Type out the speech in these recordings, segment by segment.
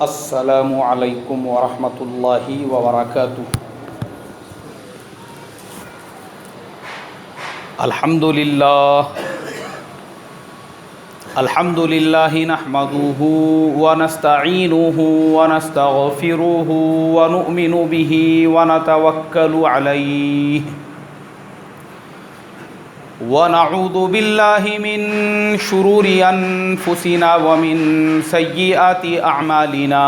السلام علیکم ورحمۃ اللہ وبرکاتہ۔ الحمد للہ نحمده ونستعینه ونستغفره ونؤمن به ونتوکل علیہ ونعوذ باللہ من شرور انفسنا ومن سیئات اعمالنا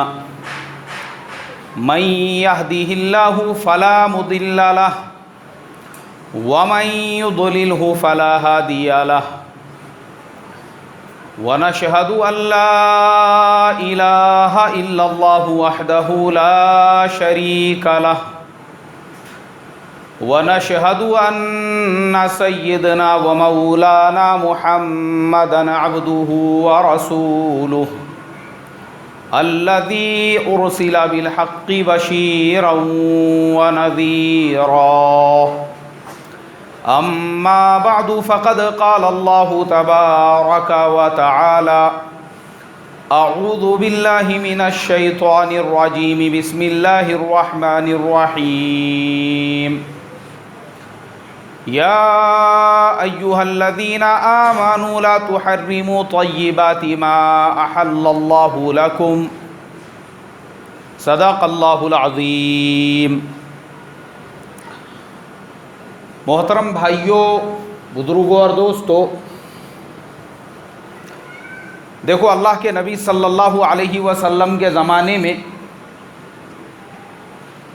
من یهده اللہ فلا مضل له ومن یضللہ فلا ہادی له ونشهد ان لا الہ الا اللہ وحدہ لا شریک له ونشهد ان سیدنا ومولانا محمدا عبده ورسوله الذي ارسل بالحق بشيرا ونذيرا اما بعد فقد قال الله تبارك وتعالى اعوذ بالله من الشيطان الرجيم بسم الله الرحمن الرحيم يا أيها الذين آمنوا لا تحرموا طيبات ما أحل الله لكم صدق الله العظيم۔ محترم بھائیوں، بزرگوں اور دوستو، دیکھو اللہ کے نبی صلی اللہ علیہ وسلم کے زمانے میں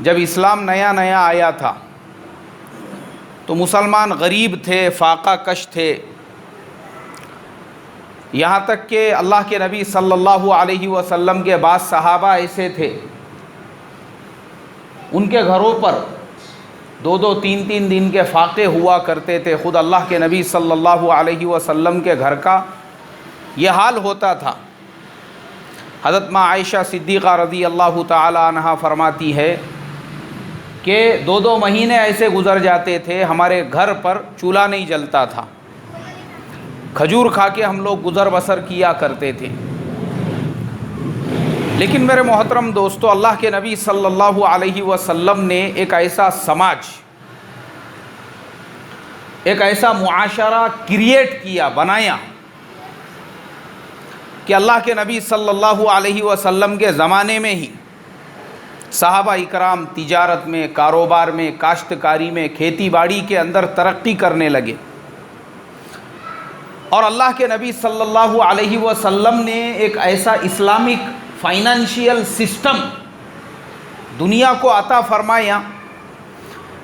جب اسلام نیا نیا آیا تھا تو مسلمان غریب تھے، فاقہ کش تھے، یہاں تک کہ اللہ کے نبی صلی اللہ علیہ وسلم کے بعض صحابہ ایسے تھے ان کے گھروں پر دو دو تین تین دن کے فاقے ہوا کرتے تھے۔ خود اللہ کے نبی صلی اللہ علیہ وسلم کے گھر کا یہ حال ہوتا تھا۔ حضرت ماں عائشہ صدیقہ رضی اللہ تعالی عنہا فرماتی ہے کہ دو دو مہینے ایسے گزر جاتے تھے ہمارے گھر پر چولہا نہیں جلتا تھا، کھجور کھا کے ہم لوگ گزر بسر کیا کرتے تھے۔ لیکن میرے محترم دوستو، اللہ کے نبی صلی اللہ علیہ وسلم نے ایک ایسا سماج، ایک ایسا معاشرہ کریٹ کیا، بنایا کہ اللہ کے نبی صلی اللہ علیہ وسلم کے زمانے میں ہی صحابہ اکرام تجارت میں، کاروبار میں، کاشتکاری میں، کھیتی باڑی کے اندر ترقی کرنے لگے، اور اللہ کے نبی صلی اللہ علیہ وسلم نے ایک ایسا اسلامک فائنانشیل سسٹم دنیا کو عطا فرمایا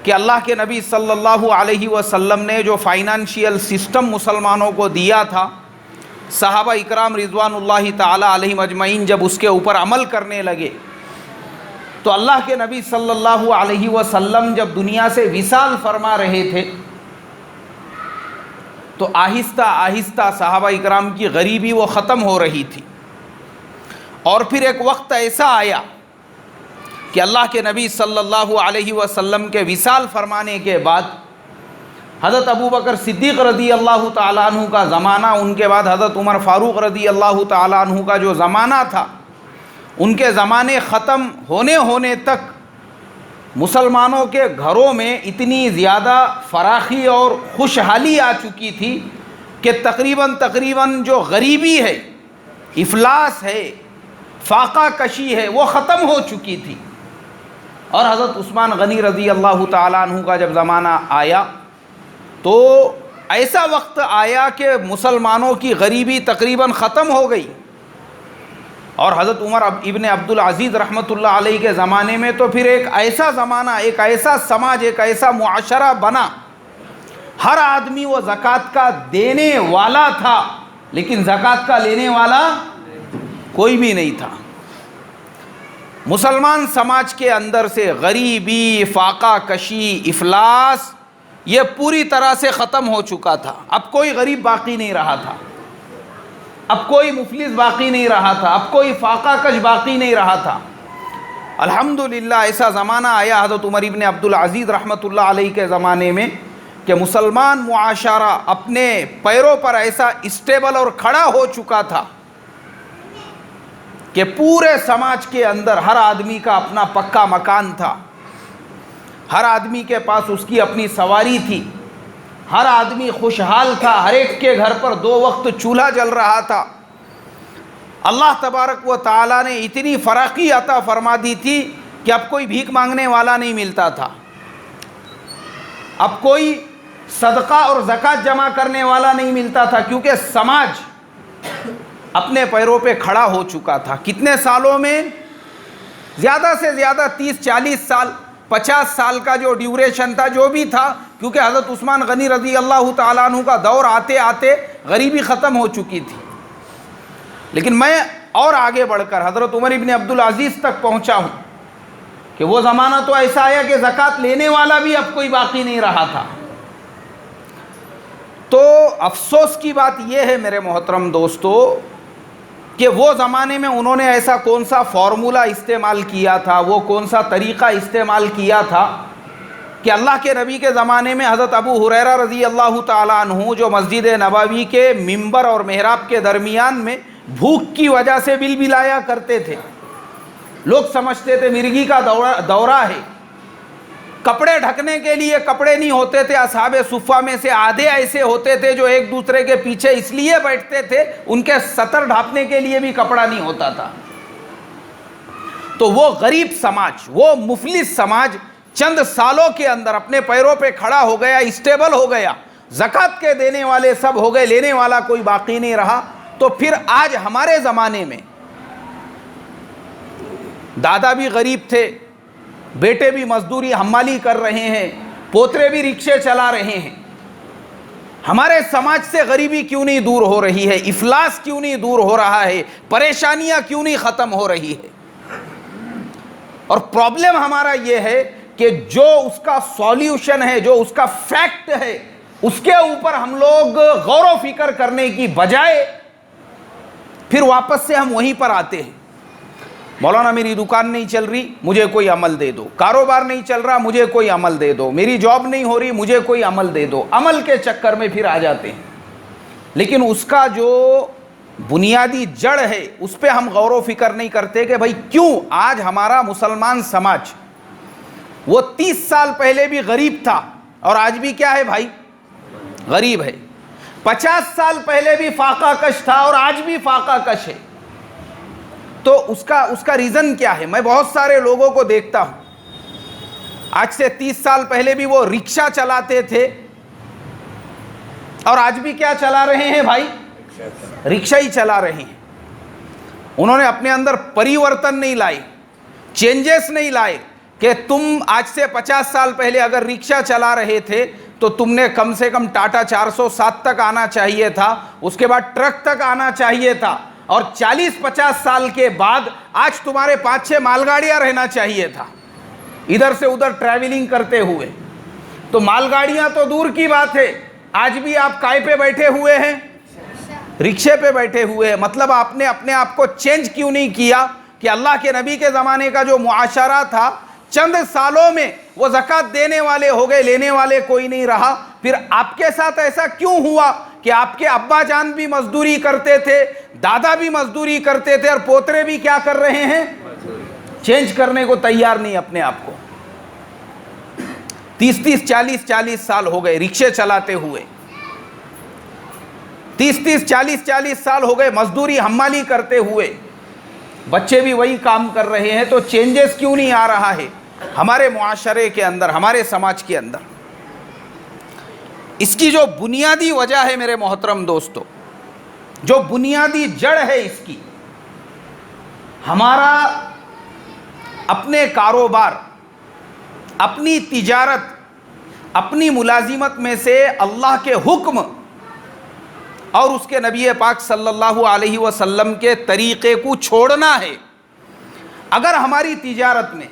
کہ اللہ کے نبی صلی اللہ علیہ وسلم نے جو فائنانشیل سسٹم مسلمانوں کو دیا تھا، صحابہ اکرام رضوان اللہ تعالی علیہم اجمعین جب اس کے اوپر عمل کرنے لگے تو اللہ کے نبی صلی اللہ علیہ وسلم جب دنیا سے وصال فرما رہے تھے تو آہستہ آہستہ صحابہ اکرام کی غریبی وہ ختم ہو رہی تھی، اور پھر ایک وقت ایسا آیا کہ اللہ کے نبی صلی اللہ علیہ وسلم کے وصال فرمانے کے بعد حضرت ابو بکر صدیق رضی اللہ تعالیٰ عنہ کا زمانہ، ان کے بعد حضرت عمر فاروق رضی اللہ تعالیٰ عنہ کا جو زمانہ تھا، ان کے زمانے ختم ہونے تک مسلمانوں کے گھروں میں اتنی زیادہ فراخی اور خوشحالی آ چکی تھی کہ تقریباً جو غریبی ہے، افلاس ہے، فاقہ کشی ہے، وہ ختم ہو چکی تھی۔ اور حضرت عثمان غنی رضی اللہ تعالیٰ عنہ کا جب زمانہ آیا تو ایسا وقت آیا کہ مسلمانوں کی غریبی تقریباً ختم ہو گئی، اور حضرت عمر ابن عبدالعزیز رحمۃ اللہ علیہ کے زمانے میں تو پھر ایک ایسا زمانہ، ایک ایسا سماج، ایک ایسا معاشرہ بنا، ہر آدمی وہ زکوٰۃ کا دینے والا تھا لیکن زکوٰۃ کا لینے والا کوئی بھی نہیں تھا۔ مسلمان سماج کے اندر سے غریبی، فاقہ کشی، افلاس یہ پوری طرح سے ختم ہو چکا تھا۔ اب کوئی غریب باقی نہیں رہا تھا، اب کوئی مفلس باقی نہیں رہا تھا، اب کوئی فاقہ کش باقی نہیں رہا تھا۔ الحمدللہ ایسا زمانہ آیا حضرت عمر ابن عبدالعزیز رحمۃ اللہ علیہ کے زمانے میں کہ مسلمان معاشرہ اپنے پیروں پر ایسا اسٹیبل اور کھڑا ہو چکا تھا کہ پورے سماج کے اندر ہر آدمی کا اپنا پکا مکان تھا، ہر آدمی کے پاس اس کی اپنی سواری تھی، ہر آدمی خوشحال تھا، ہر ایک کے گھر پر 2 وقت چولہا جل رہا تھا۔ اللہ تبارک و تعالیٰ نے اتنی فراخی عطا فرما دی تھی کہ اب کوئی بھیک مانگنے والا نہیں ملتا تھا، اب کوئی صدقہ اور زکوٰۃ جمع کرنے والا نہیں ملتا تھا، کیونکہ سماج اپنے پیروں پہ کھڑا ہو چکا تھا۔ کتنے سالوں میں؟ زیادہ سے زیادہ 30-40 سال، 50 سال کا جو ڈیوریشن تھا، جو بھی تھا، کیونکہ حضرت عثمان غنی رضی اللہ تعالیٰ عنہ کا دور آتے آتے غریبی ختم ہو چکی تھی۔ لیکن میں اور آگے بڑھ کر حضرت عمر ابن عبدالعزیز تک پہنچا ہوں کہ وہ زمانہ تو ایسا آیا کہ زکوٰۃ لینے والا بھی اب کوئی باقی نہیں رہا تھا۔ تو افسوس کی بات یہ ہے میرے محترم دوستو کہ وہ زمانے میں انہوں نے ایسا کون سا فارمولہ استعمال کیا تھا، وہ کون سا طریقہ استعمال کیا تھا کہ اللہ کے نبی کے زمانے میں حضرت ابو ہریرہ رضی اللہ تعالیٰ عنہ جو مسجد نبوی کے ممبر اور محراب کے درمیان میں بھوک کی وجہ سے بل بلایا کرتے تھے، لوگ سمجھتے تھے مرگی کا دورہ ہے، کپڑے ڈھکنے کے لیے کپڑے نہیں ہوتے تھے، اصحاب صفہ میں سے آدھے ایسے ہوتے تھے جو ایک دوسرے کے پیچھے اس لیے بیٹھتے تھے ان کے سطر ڈھانپنے کے لیے بھی کپڑا نہیں ہوتا تھا۔ تو وہ غریب سماج، وہ مفلس سماج چند سالوں کے اندر اپنے پیروں پہ کھڑا ہو گیا، اسٹیبل ہو گیا، زکوٰۃ کے دینے والے سب ہو گئے، لینے والا کوئی باقی نہیں رہا۔ تو پھر آج ہمارے زمانے میں دادا بھی غریب تھے، بیٹے بھی مزدوری حمالی کر رہے ہیں، پوترے بھی رکشے چلا رہے ہیں، ہمارے سماج سے غریبی کیوں نہیں دور ہو رہی ہے؟ افلاس کیوں نہیں دور ہو رہا ہے؟ پریشانیاں کیوں نہیں ختم ہو رہی ہے؟ اور پرابلم ہمارا یہ ہے کہ جو اس کا سولیوشن ہے، جو اس کا فیکٹ ہے، اس کے اوپر ہم لوگ غور و فکر کرنے کی بجائے پھر واپس سے ہم وہیں پر آتے ہیں۔ مولانا میری دکان نہیں چل رہی، مجھے کوئی عمل دے دو، کاروبار نہیں چل رہا، مجھے کوئی عمل دے دو، میری جاب نہیں ہو رہی، مجھے کوئی عمل دے دو، عمل کے چکر میں پھر آ جاتے ہیں۔ لیکن اس کا جو بنیادی جڑ ہے اس پہ ہم غور و فکر نہیں کرتے کہ بھائی کیوں آج ہمارا مسلمان سماج وہ 30 سال پہلے بھی غریب تھا اور آج بھی کیا ہے بھائی؟ غریب ہے۔ 50 سال پہلے بھی فاقہ کش تھا اور آج بھی فاقہ کش ہے۔ تو اس کا ریزن کیا ہے؟ میں بہت سارے لوگوں کو دیکھتا ہوں، آج سے 30 سال پہلے بھی وہ رکشہ چلاتے تھے اور آج بھی کیا چلا رہے ہیں بھائی؟ رکشہ ہی چلا رہے ہیں۔ انہوں نے اپنے اندر پریورتن نہیں لائے، چینجز نہیں لائے کہ تم آج سے 50 سال پہلے اگر رکشہ چلا رہے تھے تو تم نے کم سے کم ٹاٹا 407 تک آنا چاہیے تھا، اس کے بعد ٹرک تک آنا چاہیے تھا، اور 40-50 سال کے بعد آج تمہارے 5-6 مال گاڑیاں رہنا چاہیے تھا ادھر سے ادھر ٹریولنگ کرتے ہوئے۔ تو مال گاڑیاں تو دور کی بات ہے، آج بھی آپ کائے پہ بیٹھے ہوئے ہیں؟ رکشے پہ بیٹھے ہوئے ہیں۔ مطلب آپ نے اپنے آپ کو چینج کیوں نہیں کیا کہ اللہ کے نبی کے زمانے کا جو معاشرہ تھا چند سالوں میں وہ زکوٰۃ دینے والے ہو گئے، لینے والے کوئی نہیں رہا۔ پھر آپ کے ساتھ ایسا کیوں ہوا کہ آپ کے ابا جان بھی مزدوری کرتے تھے، دادا بھی مزدوری کرتے تھے، اور پوترے بھی کیا کر رہے ہیں؟ چینج کرنے کو تیار نہیں اپنے آپ کو۔ 30-30 40-40 سال ہو گئے رکشے چلاتے ہوئے، 30-30 40-40 سال ہو گئے مزدوری حمالی کرتے ہوئے، بچے بھی وہی کام کر رہے ہیں۔ تو چینجز کیوں نہیں آ رہا ہے ہمارے معاشرے کے اندر، ہمارے سماج کے اندر؟ اس کی جو بنیادی وجہ ہے میرے محترم دوستو، جو بنیادی جڑ ہے اس کی، ہمارا اپنے کاروبار، اپنی تجارت، اپنی ملازمت میں سے اللہ کے حکم اور اس کے نبی پاک صلی اللہ علیہ وسلم کے طریقے کو چھوڑنا ہے۔ اگر ہماری تجارت میں،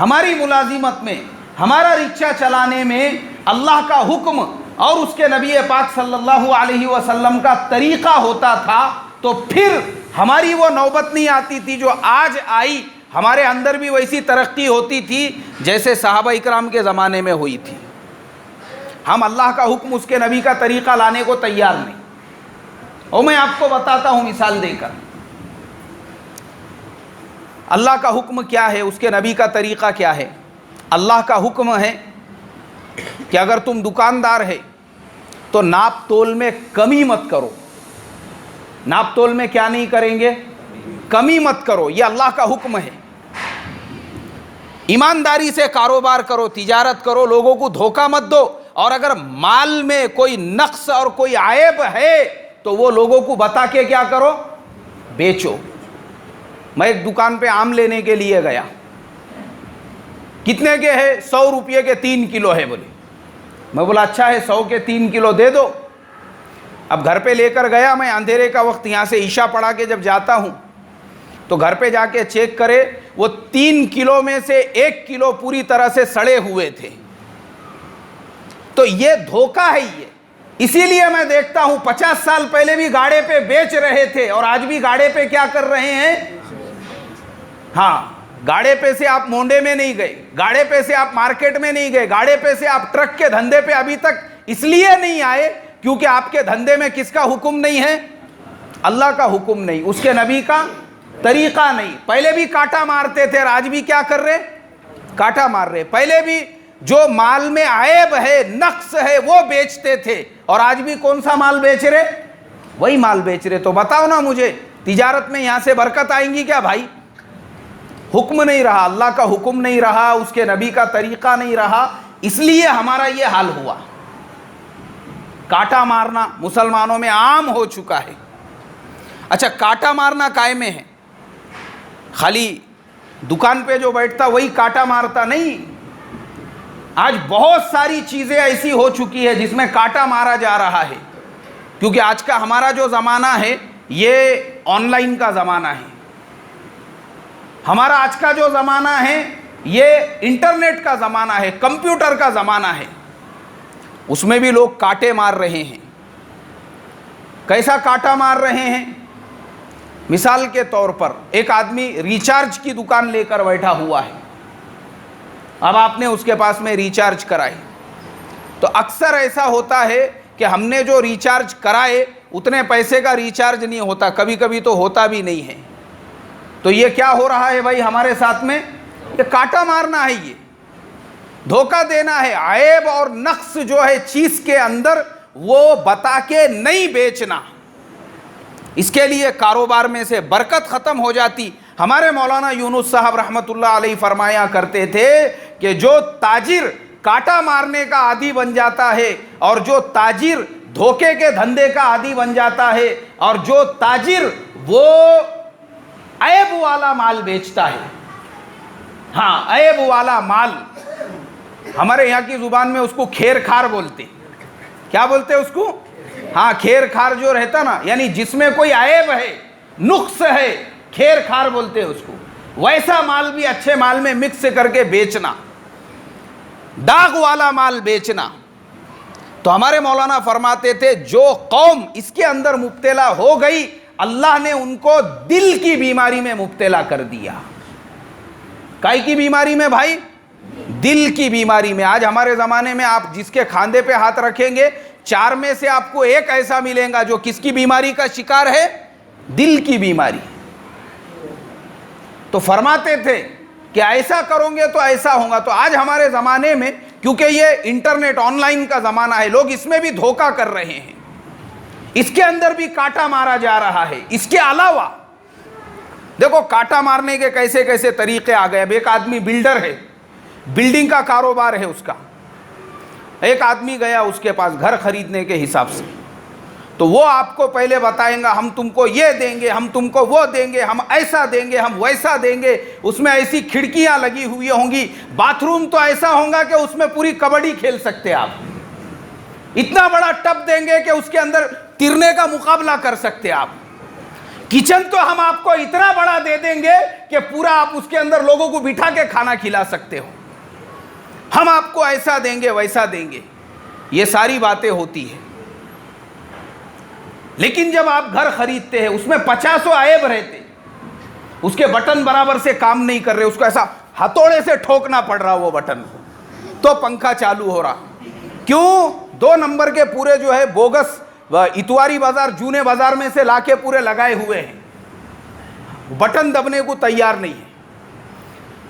ہماری ملازمت میں، ہمارا رکشہ چلانے میں اللہ کا حکم اور اس کے نبی پاک صلی اللہ علیہ وسلم کا طریقہ ہوتا تھا تو پھر ہماری وہ نوبت نہیں آتی تھی جو آج آئی، ہمارے اندر بھی ویسی ترقی ہوتی تھی جیسے صحابہ اکرام کے زمانے میں ہوئی تھی۔ ہم اللہ کا حکم، اس کے نبی کا طریقہ لانے کو تیار نہیں۔ اور میں آپ کو بتاتا ہوں مثال دے کر، اللہ کا حکم کیا ہے، اس کے نبی کا طریقہ کیا ہے؟ اللہ کا حکم ہے کہ اگر تم دکاندار ہے تو ناپ تول میں کمی مت کرو. ناپ تول میں کیا نہیں کریں گے؟ کمی مت کرو. یہ اللہ کا حکم ہے. ایمانداری سے کاروبار کرو، تجارت کرو، لوگوں کو دھوکہ مت دو. اور اگر مال میں کوئی نقص اور کوئی عیب ہے تو وہ لوگوں کو بتا کے کیا کرو؟ بیچو. میں ایک دکان پہ آم لینے کے لیے گیا. کتنے کے ہے؟ 100 روپے کے 3 کلو ہے بولے. میں بولا اچھا ہے 100 کے 3 کلو دے دو. اب گھر پہ لے کر گیا میں. اندھیرے کا وقت یہاں سے عشاء پڑھا کے جب جاتا ہوں تو گھر پہ جا کے چیک کرے وہ 3 کلو میں سے 1 کلو پوری طرح سے سڑے ہوئے تھے. تو یہ دھوکہ ہے. یہ اسی لیے میں دیکھتا ہوں 50 سال پہلے بھی گاڑے پہ بیچ رہے تھے اور آج بھی گاڑے پہ کیا کر رہے ہیں؟ ہاں، گاڑے پہ سے آپ مونڈے میں نہیں گئے، گاڑے پہ سے آپ مارکیٹ میں نہیں گئے، گاڑے پہ سے آپ ٹرک کے دھندے پہ ابھی تک اس لیے نہیں آئے کیونکہ آپ کے دھندے میں کس کا حکم نہیں ہے؟ اللہ کا حکم نہیں، اس کے نبی کا طریقہ نہیں. پہلے بھی کاٹا مارتے تھے اور آج بھی کیا کر رہے؟ کاٹا مار رہے. پہلے بھی جو مال میں عیب ہے، نقص ہے، وہ بیچتے تھے اور آج بھی کون سا مال بیچ رہے؟ وہی مال بیچ رہے. تو بتاؤ نا مجھے، تجارت میں یہاں سے برکت آئیں گی کیا بھائی؟ حکم نہیں رہا، اللہ کا حکم نہیں رہا، اس کے نبی کا طریقہ نہیں رہا، اس لیے ہمارا یہ حال ہوا. کاٹا مارنا مسلمانوں میں عام ہو چکا ہے. اچھا، کاٹا مارنا کائے میں ہے؟ خالی دکان پہ جو بیٹھتا وہی کاٹا مارتا نہیں. آج بہت ساری چیزیں ایسی ہو چکی ہے جس میں کاٹا مارا جا رہا ہے. کیونکہ آج کا ہمارا جو زمانہ ہے یہ آن لائن کا زمانہ ہے. ہمارا آج کا جو زمانہ ہے یہ انٹرنیٹ کا زمانہ ہے، کمپیوٹر کا زمانہ ہے. اس میں بھی لوگ کاٹے مار رہے ہیں. کیسا کاٹا مار رہے ہیں؟ مثال کے طور پر ایک آدمی ریچارج کی دکان لے کر بیٹھا ہوا ہے. اب آپ نے اس کے پاس میں ریچارج کرائی تو اکثر ایسا ہوتا ہے کہ ہم نے جو ریچارج کرائے اتنے پیسے کا ریچارج نہیں ہوتا، کبھی کبھی تو ہوتا بھی نہیں ہے. تو یہ کیا ہو رہا ہے بھائی ہمارے ساتھ میں؟ یہ کاٹا مارنا ہے، یہ دھوکہ دینا ہے. عیب اور نقص جو ہے چیز کے اندر وہ بتا کے نہیں بیچنا. اس کے لیے کاروبار میں سے برکت ختم ہو جاتی. ہمارے مولانا یونس صاحب رحمۃ اللہ علیہ فرمایا کرتے تھے کہ جو تاجر کاٹا مارنے کا عادی بن جاتا ہے اور جو تاجر دھوکے کے دھندے کا عادی بن جاتا ہے اور جو تاجر وہ عیب والا مال بیچتا ہے. ہاں، عیب والا مال، ہمارے یہاں کی زبان میں اس کو کھیر کھار بولتے. کیا بولتے اس کو؟ ہاں، کھیر کھار جو رہتا نا، یعنی جس میں کوئی عیب ہے، نقص ہے، کھیر کھار بولتے اس کو. ویسا مال بھی اچھے مال میں مکس کر کے بیچنا، داغ والا مال بیچنا. تو ہمارے مولانا فرماتے تھے جو قوم اس کے اندر مبتلا ہو گئی اللہ نے ان کو دل کی بیماری میں مبتلا کر دیا. کائی کی بیماری میں بھائی؟ دل کی بیماری میں. آج ہمارے زمانے میں آپ جس کے کھاندے پہ ہاتھ رکھیں گے 4 میں سے آپ کو 1 ایسا ملے گا جو کس کی بیماری کا شکار ہے؟ دل کی بیماری. تو فرماتے تھے کہ ایسا کرو گے تو ایسا ہوگا. تو آج ہمارے زمانے میں کیونکہ یہ انٹرنیٹ آن لائن کا زمانہ ہے، لوگ اس میں بھی دھوکہ کر رہے ہیں، اس کے اندر بھی کاٹا مارا جا رہا ہے. اس کے علاوہ دیکھو کاٹا مارنے کے کیسے کیسے طریقے آ گئے. اب ایک آدمی بلڈر ہے، بلڈنگ کا کاروبار ہے اس کا. ایک آدمی گیا اس کے پاس گھر خریدنے کے حساب سے، تو وہ آپ کو پہلے بتائیں گا ہم تم کو یہ دیں گے، ہم تم کو وہ دیں گے، ہم ایسا دیں گے، ہم ویسا دیں گے. اس میں ایسی کھڑکیاں لگی ہوئی ہوں گی، باتھ روم تو ایسا ہوگا کہ اس میں پوری کبڈی کھیل سکتے آپ. اتنا بڑا ٹب دیں گے کہ اس کے اندر تیرنے کا مقابلہ کر سکتے آپ. کچن تو ہم آپ کو اتنا بڑا دے دیں گے کہ پورا آپ اس کے اندر لوگوں کو بٹھا کے کھانا کھلا سکتے ہو. ہم آپ کو ایسا دیں گے ویسا دیں گے. یہ ساری باتیں ہوتی ہیں. لیکن جب آپ گھر خریدتے ہیں اس میں 50 عیب رہتے، اس کے بٹن برابر سے کام نہیں کر رہے، اس کو ایسا ہتھوڑے سے ٹھوکنا پڑ رہا وہ بٹن تو پنکھا چالو ہو رہا. کیوں؟ 2 نمبر کے پورے جو ہے بوگس اتواری بازار جونے بازار میں سے لا کے پورے لگائے ہوئے ہیں، بٹن دبنے کو تیار نہیں ہے.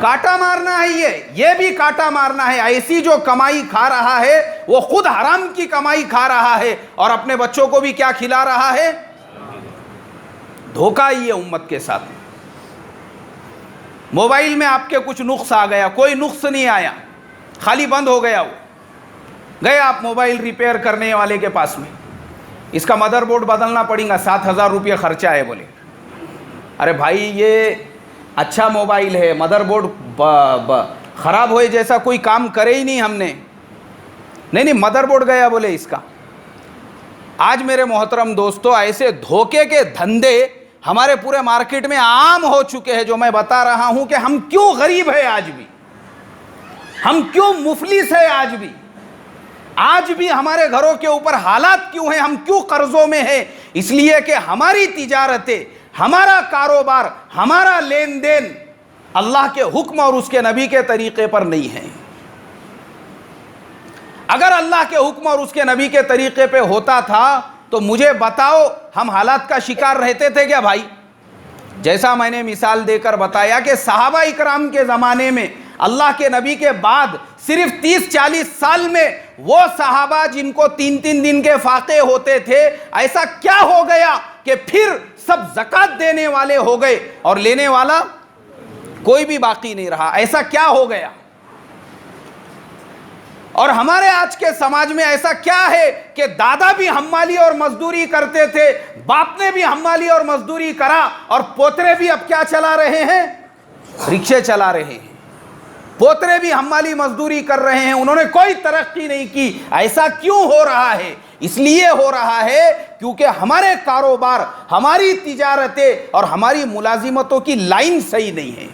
کاٹا مارنا ہے، یہ بھی کاٹا مارنا ہے۔ ایسی جو کمائی کھا رہا ہے وہ خود حرام کی کمائی کھا رہا ہے اور اپنے بچوں کو بھی کیا کھلا رہا ہے؟ دھوکہ ہی ہے امت کے ساتھ۔ موبائل میں آپ کے کچھ نقص آ گیا، کوئی نقص نہیں آیا، خالی بند ہو گیا، وہ گئے آپ موبائل ریپیئر کرنے والے کے پاس میں، اس کا مدر بورڈ بدلنا پڑے گا، 7,000 روپے خرچہ ہے۔ بولے ارے بھائی یہ اچھا موبائل ہے، مدر بورڈ خراب ہوئے جیسا کوئی کام کرے ہی نہیں ہم نے۔ نہیں مدر بورڈ گیا بولے اس کا۔ آج میرے محترم دوستو ایسے دھوکے کے دھندے ہمارے پورے مارکیٹ میں عام ہو چکے ہیں، جو میں بتا رہا ہوں کہ ہم کیوں غریب ہیں آج بھی، ہم کیوں مفلس ہیں آج بھی ہمارے گھروں کے اوپر حالات کیوں ہیں، ہم کیوں قرضوں میں ہیں؟ اس لیے کہ ہماری تجارتیں، ہمارا کاروبار، ہمارا لین دین اللہ کے حکم اور اس کے نبی کے طریقے پر نہیں ہے۔ اگر اللہ کے حکم اور اس کے نبی کے طریقے پہ ہوتا تھا تو مجھے بتاؤ ہم حالات کا شکار رہتے تھے کیا بھائی؟ جیسا میں نے مثال دے کر بتایا کہ صحابہ اکرام کے زمانے میں اللہ کے نبی کے بعد صرف 30-40 سال میں وہ صحابہ جن کو 3 دن کے فاقے ہوتے تھے، ایسا کیا ہو گیا کہ پھر سب زکوٰۃ دینے والے ہو گئے اور لینے والا کوئی بھی باقی نہیں رہا؟ ایسا کیا ہو گیا؟ اور ہمارے آج کے سماج میں ایسا کیا ہے کہ دادا بھی حمالی اور مزدوری کرتے تھے، باپ نے بھی حمالی اور مزدوری کرا، اور پوترے بھی اب کیا چلا رہے ہیں؟ رکشے چلا رہے ہیں۔ پوترے بھی حمالی مزدوری کر رہے ہیں، انہوں نے کوئی ترقی نہیں کی۔ ایسا کیوں ہو رہا ہے؟ اس لیے ہو رہا ہے کیونکہ ہمارے کاروبار، ہماری تجارتیں اور ہماری ملازمتوں کی لائن صحیح نہیں ہے،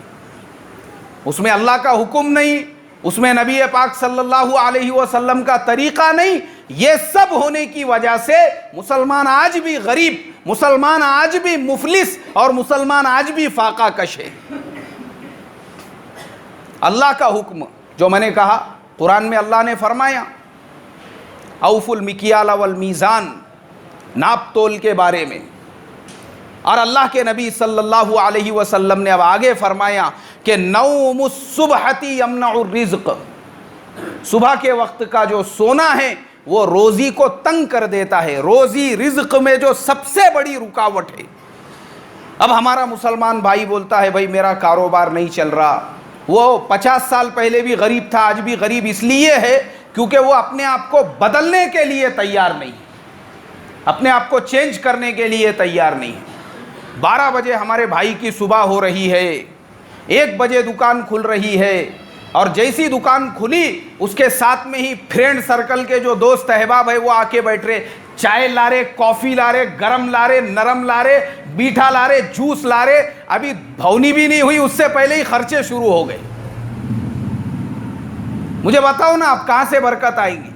اس میں اللہ کا حکم نہیں، اس میں نبی پاک صلی اللہ علیہ وسلم کا طریقہ نہیں۔ یہ سب ہونے کی وجہ سے مسلمان آج بھی غریب، مسلمان آج بھی مفلس اور مسلمان آج بھی فاقہ کش ہے۔ اللہ کا حکم جو میں نے کہا، قرآن میں اللہ نے فرمایا اوفوا المکیال والمیزان، ناپ تول کے بارے میں، اور اللہ کے نبی صلی اللہ علیہ وسلم نے اب آگے فرمایا کہ نوم الصبحۃ یمنع الرزق، صبح کے وقت کا جو سونا ہے وہ روزی کو تنگ کر دیتا ہے، روزی رزق میں جو سب سے بڑی رکاوٹ ہے۔ اب ہمارا مسلمان بھائی بولتا ہے بھائی میرا کاروبار نہیں چل رہا، وہ 50 سال پہلے بھی غریب تھا، آج بھی غریب اس لیے ہے کیونکہ وہ اپنے آپ کو بدلنے کے لیے تیار نہیں ہے، اپنے آپ کو چینج کرنے کے لیے تیار نہیں ہے۔ 12 بجے ہمارے بھائی کی صبح ہو رہی ہے، 1 بجے دکان کھل رہی ہے، اور جیسی دکان کھلی اس کے ساتھ میں ہی فرینڈ سرکل کے جو دوست احباب ہے وہ آ کے بیٹھ رہے، چائے لا رہے، کافی لا رہے، گرم لا رہے، نرم لا رہے، میٹھا لا رہے، جوس لا رہے، ابھی بھونی بھی نہیں ہوئی اس سے پہلے ہی خرچے شروع ہو گئے۔ مجھے بتاؤ نا اب کہاں سے برکت آئے گی؟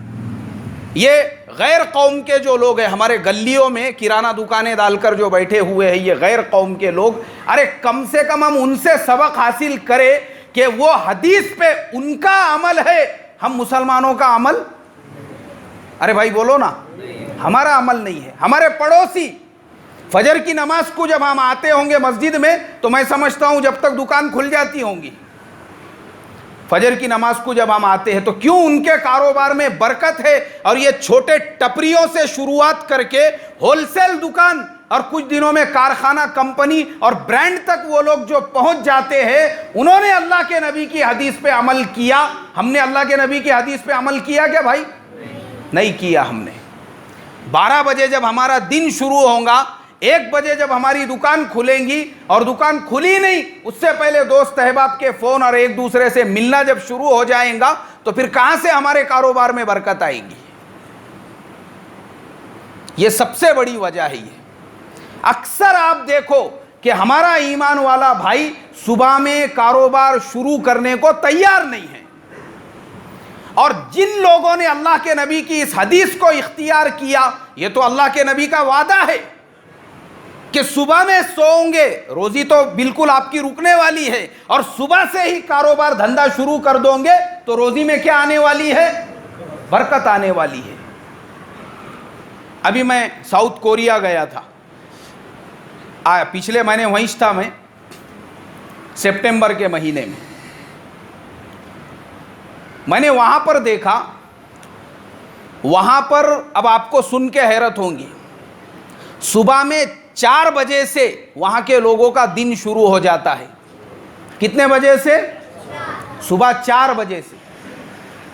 یہ غیر قوم کے جو لوگ ہیں ہمارے گلیوں میں کرانہ دکانیں ڈال کر جو بیٹھے ہوئے ہیں، یہ غیر قوم کے لوگ، ارے کم سے کم ہم ان سے سبق حاصل کریں کہ وہ حدیث پہ ان کا عمل ہے، ہم مسلمانوں کا عمل، ارے بھائی بولو نا، ہمارا عمل نہیں ہے۔ ہمارے پڑوسی فجر کی نماز کو جب ہم آتے ہوں گے مسجد میں تو میں سمجھتا ہوں جب تک دکان کھل جاتی ہوں گی، فجر کی نماز کو جب ہم آتے ہیں تو کیوں ان کے کاروبار میں برکت ہے، اور یہ چھوٹے ٹپریوں سے شروعات کر کے ہول سیل دکان اور کچھ دنوں میں کارخانہ، کمپنی اور برانڈ تک وہ لوگ جو پہنچ جاتے ہیں، انہوں نے اللہ کے نبی کی حدیث پہ عمل کیا۔ ہم نے اللہ کے نبی کی حدیث پہ عمل کیا کیا بھائی؟ نہیں کیا ہم نے۔ 12 بجے جب ہمارا دن شروع ہوگا، 1 بجے جب ہماری دکان کھلیں گی، اور دکان کھلی نہیں اس سے پہلے دوست احباب کے فون اور ایک دوسرے سے ملنا جب شروع ہو جائیں گا تو پھر کہاں سے ہمارے کاروبار میں برکت آئے گی؟ یہ سب سے بڑی وجہ ہے۔ یہ اکثر آپ دیکھو کہ ہمارا ایمان والا بھائی صبح میں کاروبار شروع کرنے کو تیار نہیں ہے، اور جن لوگوں نے اللہ کے نبی کی اس حدیث کو اختیار کیا، یہ تو اللہ کے نبی کا وعدہ ہے کہ صبح میں سوؤں گے، روزی تو بالکل آپ کی رکنے والی ہے، اور صبح سے ہی کاروبار دھندا شروع کر دوں گے تو روزی میں کیا آنے والی ہے؟ برکت آنے والی ہے۔ ابھی میں ساؤتھ کوریا گیا تھا، پچھلے مہینے وہیں تھا میں، سپٹمبر کے مہینے میں میں نے وہاں پر دیکھا، وہاں پر اب آپ کو سن کے حیرت ہوں گی، صبح میں 4 بجے سے وہاں کے لوگوں کا دن شروع ہو جاتا ہے۔ کتنے بجے سے؟ صبح 4 بجے سے۔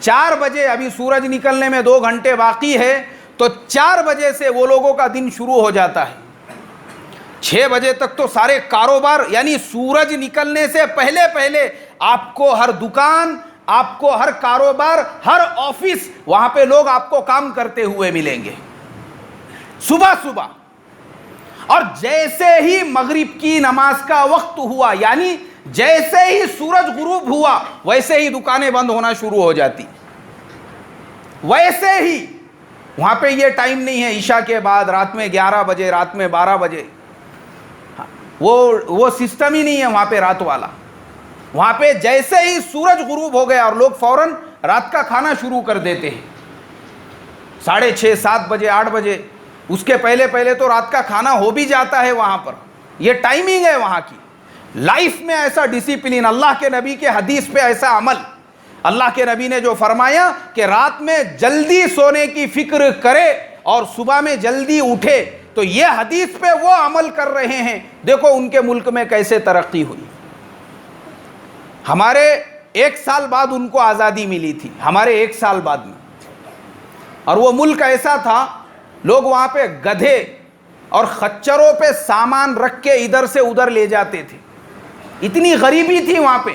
4 بجے، ابھی سورج نکلنے میں 2 گھنٹے باقی ہے، تو 4 بجے سے وہ لوگوں کا دن شروع ہو جاتا ہے۔ 6 بجے تک تو سارے کاروبار، یعنی سورج نکلنے سے پہلے پہلے آپ کو ہر دکان، آپ کو ہر کاروبار، ہر آفس، وہاں پہ لوگ آپ کو کام کرتے ہوئے ملیں گے صبح صبح۔ اور جیسے ہی مغرب کی نماز کا وقت ہوا، یعنی جیسے ہی سورج غروب ہوا، ویسے ہی دکانیں بند ہونا شروع ہو جاتی، ویسے ہی۔ وہاں پہ یہ ٹائم نہیں ہے عشاء کے بعد، رات میں 11 بجے، رات میں 12 بجے، وہ سسٹم ہی نہیں ہے وہاں پہ رات والا۔ وہاں پہ جیسے ہی سورج غروب ہو گیا اور لوگ فوراً رات کا کھانا شروع کر دیتے ہیں، 6:30 7 بجے 8 بجے، اس کے پہلے پہلے تو رات کا کھانا ہو بھی جاتا ہے وہاں پر۔ یہ ٹائمنگ ہے وہاں کی۔ لائف میں ایسا ڈسپلن، اللہ کے نبی کے حدیث پہ ایسا عمل، اللہ کے نبی نے جو فرمایا کہ رات میں جلدی سونے کی فکر کرے اور صبح میں جلدی اٹھے، تو یہ حدیث پہ وہ عمل کر رہے ہیں۔ دیکھو ان کے ملک میں کیسے ترقی ہوئی۔ ہمارے 1 سال بعد ان کو آزادی ملی تھی، ہمارے 1 سال بعد میں، اور وہ ملک ایسا تھا، لوگ وہاں پہ گدھے اور خچروں پہ سامان رکھ کے ادھر سے ادھر لے جاتے تھے، اتنی غریبی تھی وہاں پہ۔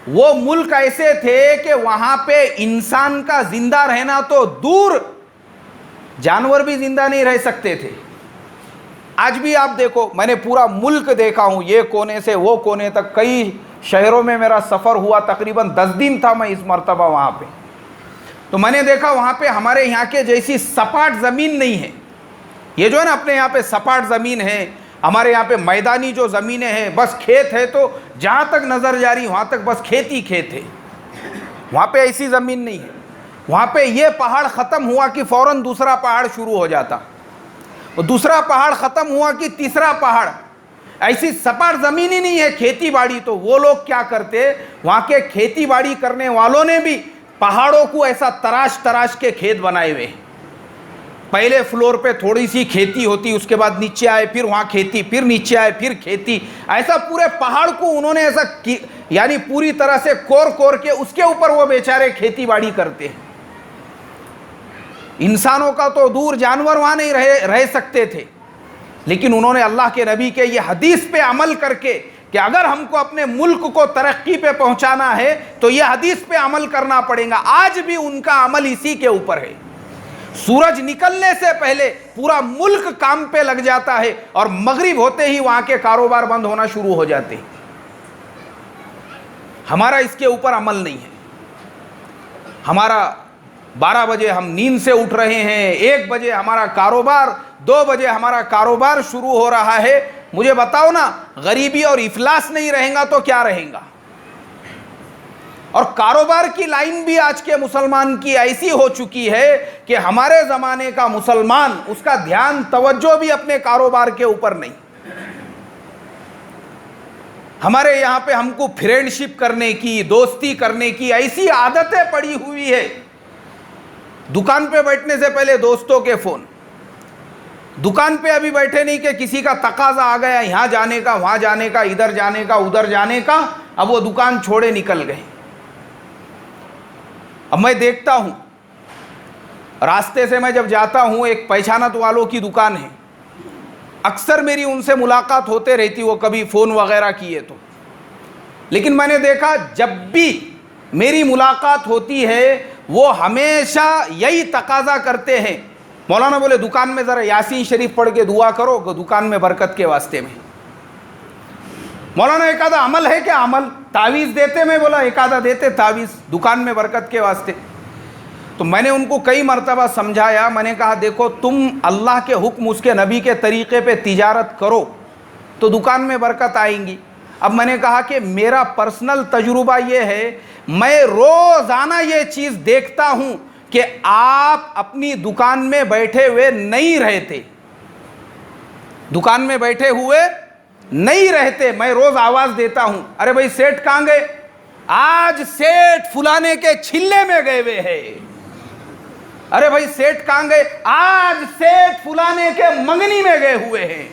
وہ ملک ایسے تھے کہ وہاں پہ انسان کا زندہ رہنا تو دور، جانور بھی زندہ نہیں رہ سکتے تھے۔ آج بھی آپ دیکھو، میں نے پورا ملک دیکھا ہوں، یہ کونے سے وہ کونے تک، کئی شہروں میں میرا سفر ہوا، تقریباً 10 دن تھا میں اس مرتبہ وہاں پہ، تو میں نے دیکھا وہاں پہ ہمارے یہاں کے جیسی سپاٹ زمین نہیں ہے۔ یہ جو ہے نا اپنے یہاں پہ سپاٹ زمین ہے، ہمارے یہاں پہ میدانی جو زمینیں ہیں، بس کھیت ہے تو جہاں تک نظر جاری وہاں تک بس کھیت ہی کھیت ہے، وہاں پہ ایسی زمین نہیں ہے۔ وہاں پہ یہ پہاڑ ختم ہوا کہ فوراً دوسرا پہاڑ شروع ہو جاتا، اور دوسرا پہاڑ ختم ہوا کہ تیسرا پہاڑ، ایسی سپاٹ زمین ہی نہیں ہے کھیتی باڑی۔ تو وہ لوگ کیا کرتے، وہاں کے کھیتی باڑی کرنے والوں نے بھی پہاڑوں کو ایسا تراش تراش کے کھیت بنائے ہوئے، پہلے فلور پہ تھوڑی سی کھیتی ہوتی، اس کے بعد نیچے آئے پھر وہاں کھیتی، پھر نیچے آئے پھر کھیتی، ایسا پورے پہاڑ کو انہوں نے ایسا یعنی پوری طرح سے کور کور کے اس کے اوپر وہ بیچارے کھیتی باڑی کرتے ہیں۔ انسانوں کا تو دور، جانور وہاں نہیں رہ سکتے تھے، لیکن انہوں نے اللہ کے نبی کے یہ حدیث پہ عمل کر کے کہ اگر ہم کو اپنے ملک کو ترقی پہ پہنچانا ہے تو یہ حدیث پہ عمل کرنا پڑے گا۔ آج بھی ان کا عمل اسی کے اوپر ہے۔ سورج نکلنے سے پہلے پورا ملک کام پہ لگ جاتا ہے، اور مغرب ہوتے ہی وہاں کے کاروبار بند ہونا شروع ہو جاتے ہیں۔ ہمارا اس کے اوپر عمل نہیں ہے۔ ہمارا 12 بجے ہم نیند سے اٹھ رہے ہیں، 1 بجے ہمارا کاروبار، 2 بجے ہمارا کاروبار شروع ہو رہا ہے۔ مجھے بتاؤ نا، غریبی اور افلاس نہیں رہیں گا تو کیا رہیں گا؟ اور کاروبار کی لائن بھی آج کے مسلمان کی ایسی ہو چکی ہے کہ ہمارے زمانے کا مسلمان، اس کا دھیان توجہ بھی اپنے کاروبار کے اوپر نہیں۔ ہمارے یہاں پہ ہم کو فرینڈ شپ کرنے کی، دوستی کرنے کی ایسی عادتیں پڑی ہوئی ہے۔ دکان پہ بیٹھنے سے پہلے دوستوں کے فون، دکان پہ ابھی بیٹھے نہیں کہ کسی کا تقاضا آ گیا یہاں جانے کا، وہاں جانے کا، ادھر جانے کا، ادھر جانے کا، اب وہ دکان چھوڑے نکل گئے۔ اب میں دیکھتا ہوں راستے سے، میں جب جاتا ہوں ایک پہچانت والوں کی دکان ہے، اکثر میری ان سے ملاقات ہوتے رہتی، وہ کبھی فون وغیرہ کیے تو، لیکن میں نے دیکھا جب بھی میری ملاقات ہوتی ہے وہ ہمیشہ یہی تقاضا کرتے ہیں، مولانا بولے دکان میں ذرا یاسین شریف پڑھ کے دعا کرو دکان میں برکت کے واسطے میں۔ مولانا ایک آدھا عمل ہے کیا؟ عمل تعویذ دیتے؟ میں بولا ایک آدھا دیتے تعویذ دکان میں برکت کے واسطے۔ تو میں نے ان کو کئی مرتبہ سمجھایا، میں نے کہا دیکھو تم اللہ کے حکم، اس کے نبی کے طریقے پہ تجارت کرو تو دکان میں برکت آئیں گی۔ اب میں نے کہا کہ میرا پرسنل تجربہ یہ ہے، میں روزانہ یہ چیز دیکھتا ہوں کہ آپ اپنی دکان میں بیٹھے ہوئے نہیں رہتے، دکان میں بیٹھے ہوئے نہیں رہتے۔ میں روز آواز دیتا ہوں، ارے بھائی سیٹ کہاں گئے؟ آج سیٹ فلانے کے چھلے میں گئے ہوئے ہیں. ارے بھائی سیٹ کہاں گئے؟ آج سیٹ فلانے کے منگنی میں گئے ہوئے ہیں.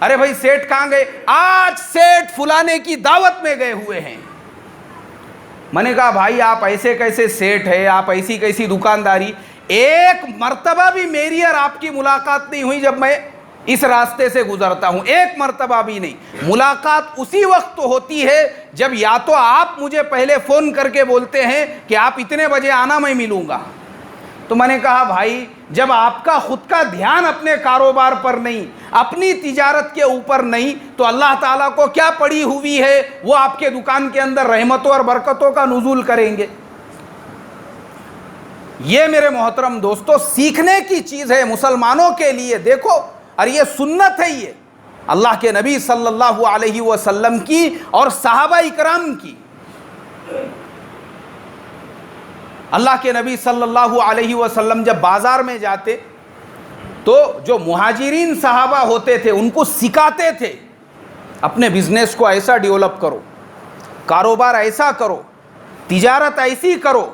ارے بھائی سیٹ کہاں گئے؟ آج سیٹ فلانے کی دعوت میں گئے ہوئے ہیں. میں نے کہا بھائی آپ ایسے کیسے سیٹ ہے، آپ ایسی کیسی دکانداری؟ ایک مرتبہ بھی میری اور آپ کی ملاقات نہیں ہوئی جب میں اس راستے سے گزرتا ہوں، ایک مرتبہ بھی نہیں. ملاقات اسی وقت ہوتی ہے جب یا تو آپ مجھے پہلے فون کر کے بولتے ہیں کہ آپ اتنے بجے آنا، میں ملوں گا. تو میں نے کہا بھائی جب آپ کا خود کا دھیان اپنے کاروبار پر نہیں، اپنی تجارت کے اوپر نہیں، تو اللہ تعالیٰ کو کیا پڑی ہوئی ہے وہ آپ کے دکان کے اندر رحمتوں اور برکتوں کا نزول کریں گے؟ یہ میرے محترم دوستو سیکھنے کی چیز ہے مسلمانوں کے لیے. دیکھو اور یہ سنت ہے، یہ اللہ کے نبی صلی اللہ علیہ وسلم کی اور صحابہ اکرام کی. اللہ کے نبی صلی اللہ علیہ وسلم جب بازار میں جاتے تو جو مہاجرین صحابہ ہوتے تھے ان کو سکھاتے تھے اپنے بزنس کو ایسا ڈیولپ کرو، کاروبار ایسا کرو، تجارت ایسی کرو.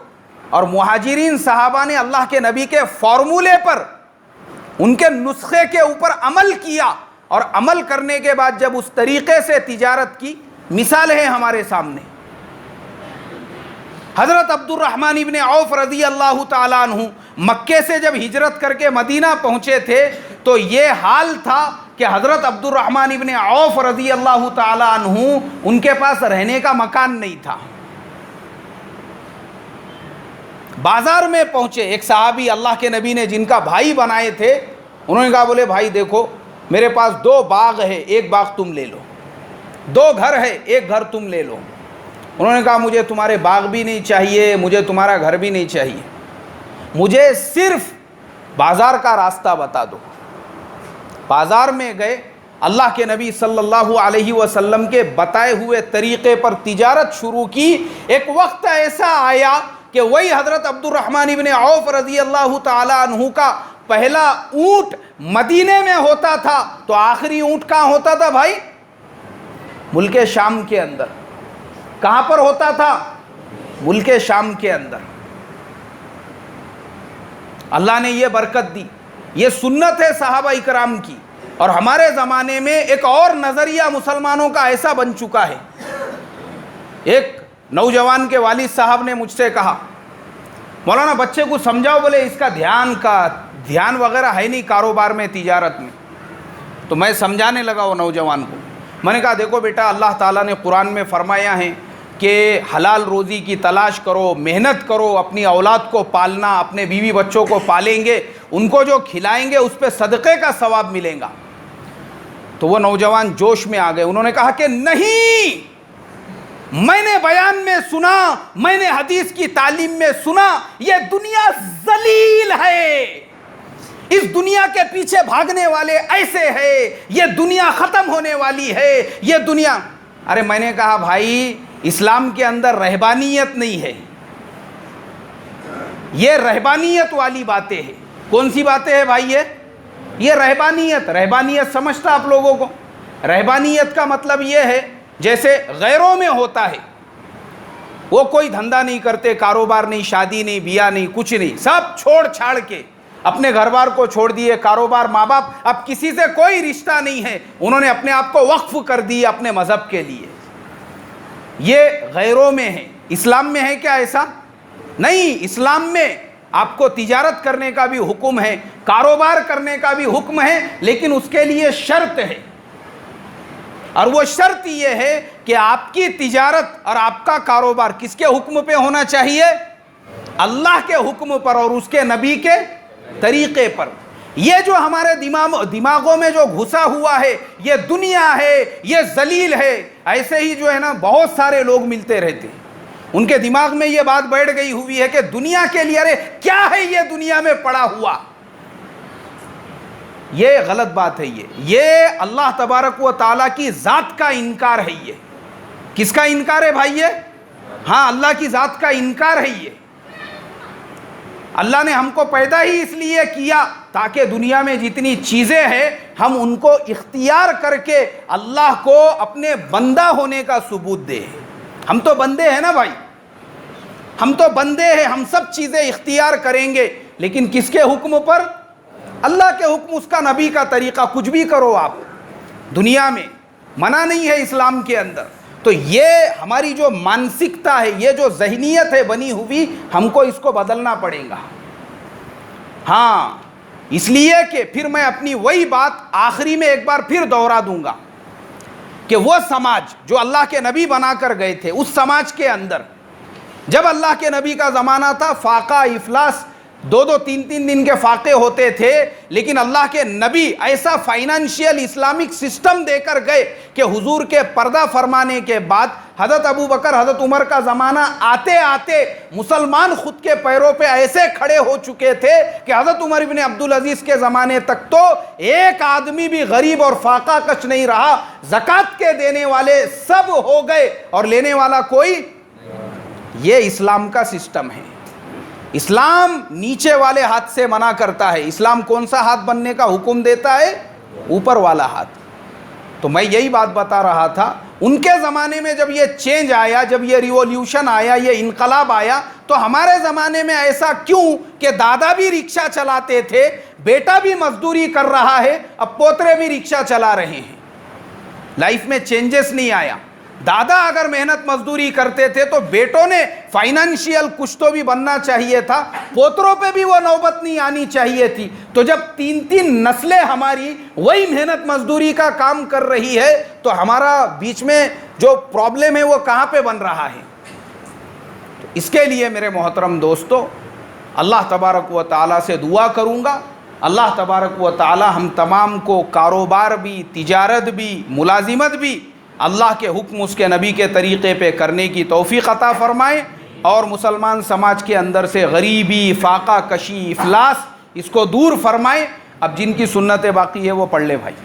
اور مہاجرین صحابہ نے اللہ کے نبی کے فارمولے پر، ان کے نسخے کے اوپر عمل کیا، اور عمل کرنے کے بعد جب اس طریقے سے تجارت کی. مثال ہے ہمارے سامنے حضرت عبد الرحمن ابن عوف رضی اللہ تعالیٰ عنہ مکے سے جب ہجرت کر کے مدینہ پہنچے تھے تو یہ حال تھا کہ حضرت عبد الرحمن ابن عوف رضی اللہ تعالیٰ عنہ ان کے پاس رہنے کا مکان نہیں تھا. بازار میں پہنچے، ایک صحابی اللہ کے نبی نے جن کا بھائی بنائے تھے، انہوں نے کہا بولے بھائی دیکھو میرے پاس 2 باغ ہے، ایک باغ تم لے لو. 2 گھر ہے، ایک گھر تم لے لو. انہوں نے کہا مجھے تمہارے باغ بھی نہیں چاہیے، مجھے تمہارا گھر بھی نہیں چاہیے، مجھے صرف بازار کا راستہ بتا دو. بازار میں گئے، اللہ کے نبی صلی اللہ علیہ وسلم کے بتائے ہوئے طریقے پر تجارت شروع کی. ایک وقت ایسا آیا کہ وہی حضرت عبد الرحمن ابن عوف رضی اللہ تعالیٰ عنہ کا پہلا اونٹ مدینے میں ہوتا تھا تو آخری اونٹ کہاں ہوتا تھا بھائی؟ ملک شام کے اندر. کہاں پر ہوتا تھا؟ ملک شام کے اندر. اللہ نے یہ برکت دی. یہ سنت ہے صحابہ اکرام کی. اور ہمارے زمانے میں ایک اور نظریہ مسلمانوں کا ایسا بن چکا ہے. ایک نوجوان کے والد صاحب نے مجھ سے کہا مولانا بچے کو سمجھاؤ، بولے اس کا دھیان وغیرہ ہے نہیں کاروبار میں، تجارت میں. تو میں سمجھانے لگا وہ نوجوان کو. میں نے کہا دیکھو بیٹا اللہ تعالیٰ نے قرآن میں فرمایا ہے کہ حلال روزی کی تلاش کرو، محنت کرو، اپنی اولاد کو پالنا، اپنے بیوی بچوں کو پالیں گے، ان کو جو کھلائیں گے اس پہ صدقے کا ثواب ملے گا. تو وہ نوجوان جوش میں آ گئے. انہوں نے کہا کہ نہیں، میں نے بیان میں سنا، میں نے حدیث کی تعلیم میں سنا، یہ دنیا ذلیل ہے، اس دنیا کے پیچھے بھاگنے والے ایسے ہیں، یہ دنیا ختم ہونے والی ہے، یہ دنیا. ارے میں نے کہا بھائی اسلام کے اندر رہبانیت نہیں ہے، یہ رہبانیت والی باتیں ہیں. کون سی باتیں ہیں بھائی؟ یہ رہبانیت سمجھتا آپ لوگوں کو؟ رہبانیت کا مطلب یہ ہے جیسے غیروں میں ہوتا ہے، وہ کوئی دھندا نہیں کرتے، کاروبار نہیں، شادی نہیں، بیاہ نہیں، کچھ نہیں، سب چھوڑ چھاڑ کے اپنے گھر بار کو چھوڑ دیے، کاروبار، ماں باپ، اب کسی سے کوئی رشتہ نہیں ہے، انہوں نے اپنے آپ کو وقف کر دی اپنے مذہب کے لیے. یہ غیروں میں ہے. اسلام میں ہے کیا ایسا؟ نہیں. اسلام میں آپ کو تجارت کرنے کا بھی حکم ہے، کاروبار کرنے کا بھی حکم ہے، لیکن اس کے لیے شرط ہے. اور وہ شرط یہ ہے کہ آپ کی تجارت اور آپ کا کاروبار کس کے حکم پہ ہونا چاہیے؟ اللہ کے حکم پر اور اس کے نبی کے طریقے پر. یہ جو ہمارے دماغوں میں جو گھسا ہوا ہے یہ دنیا ہے، یہ ذلیل ہے، ایسے ہی جو ہے نا بہت سارے لوگ ملتے رہتے ہیں، ان کے دماغ میں یہ بات بیٹھ گئی ہوئی ہے کہ دنیا کے لیے، ارے کیا ہے یہ دنیا میں پڑا ہوا. یہ غلط بات ہے. یہ اللہ تبارک و تعالیٰ کی ذات کا انکار ہے. یہ کس کا انکار ہے بھائی؟ ہاں اللہ کی ذات کا انکار ہے. یہ اللہ نے ہم کو پیدا ہی اس لیے کیا تاکہ دنیا میں جتنی چیزیں ہیں ہم ان کو اختیار کر کے اللہ کو اپنے بندہ ہونے کا ثبوت دیں. ہم تو بندے ہیں نا بھائی، ہم تو بندے ہیں، ہم سب چیزیں اختیار کریں گے، لیکن کس کے حکم پر؟ اللہ کے حکم، اس کا نبی کا طریقہ. کچھ بھی کرو آپ دنیا میں، منع نہیں ہے اسلام کے اندر. تو یہ ہماری جو مانسکتا ہے، یہ جو ذہنیت ہے بنی ہوئی، ہم کو اس کو بدلنا پڑے گا. ہاں، اس لیے کہ پھر میں اپنی وہی بات آخری میں ایک بار پھر دوہرا دوں گا کہ وہ سماج جو اللہ کے نبی بنا کر گئے تھے، اس سماج کے اندر جب اللہ کے نبی کا زمانہ تھا، فاقہ افلاس 2-3 دن کے فاقے ہوتے تھے، لیکن اللہ کے نبی ایسا فائنانشیل اسلامک سسٹم دے کر گئے کہ حضور کے پردہ فرمانے کے بعد حضرت ابو بکر، حضرت عمر کا زمانہ آتے آتے مسلمان خود کے پیروں پہ ایسے کھڑے ہو چکے تھے کہ حضرت عمر ابن عبدالعزیز کے زمانے تک تو ایک آدمی بھی غریب اور فاقہ کش نہیں رہا. زکوٰۃ کے دینے والے سب ہو گئے اور لینے والا کوئی. یہ اسلام کا سسٹم ہے. اسلام نیچے والے ہاتھ سے منع کرتا ہے. اسلام کون سا ہاتھ بننے کا حکم دیتا ہے؟ اوپر والا ہاتھ. تو میں یہی بات بتا رہا تھا، ان کے زمانے میں جب یہ چینج آیا، جب یہ ریولیوشن آیا، یہ انقلاب آیا، تو ہمارے زمانے میں ایسا کیوں کہ دادا بھی رکشہ چلاتے تھے، بیٹا بھی مزدوری کر رہا ہے، اب پوترے بھی رکشہ چلا رہے ہیں. لائف میں چینجز نہیں آیا. دادا اگر محنت مزدوری کرتے تھے تو بیٹوں نے فائنانشیل کچھ تو بھی بننا چاہیے تھا، پوتروں پہ بھی وہ نوبت نہیں آنی چاہیے تھی. تو جب 3 نسلیں ہماری وہی محنت مزدوری کا کام کر رہی ہے، تو ہمارا بیچ میں جو پرابلم ہے وہ کہاں پہ بن رہا ہے؟ تو اس کے لیے میرے محترم دوستو، اللہ تبارک و تعالیٰ سے دعا کروں گا، اللہ تبارک و تعالیٰ ہم تمام کو کاروبار بھی، تجارت بھی، ملازمت بھی اللہ کے حکم، اس کے نبی کے طریقے پہ کرنے کی توفیق عطا فرمائے، اور مسلمان سماج کے اندر سے غریبی، فاقہ کشی، افلاس، اس کو دور فرمائے. اب جن کی سنت باقی ہے وہ پڑھ لے بھائی.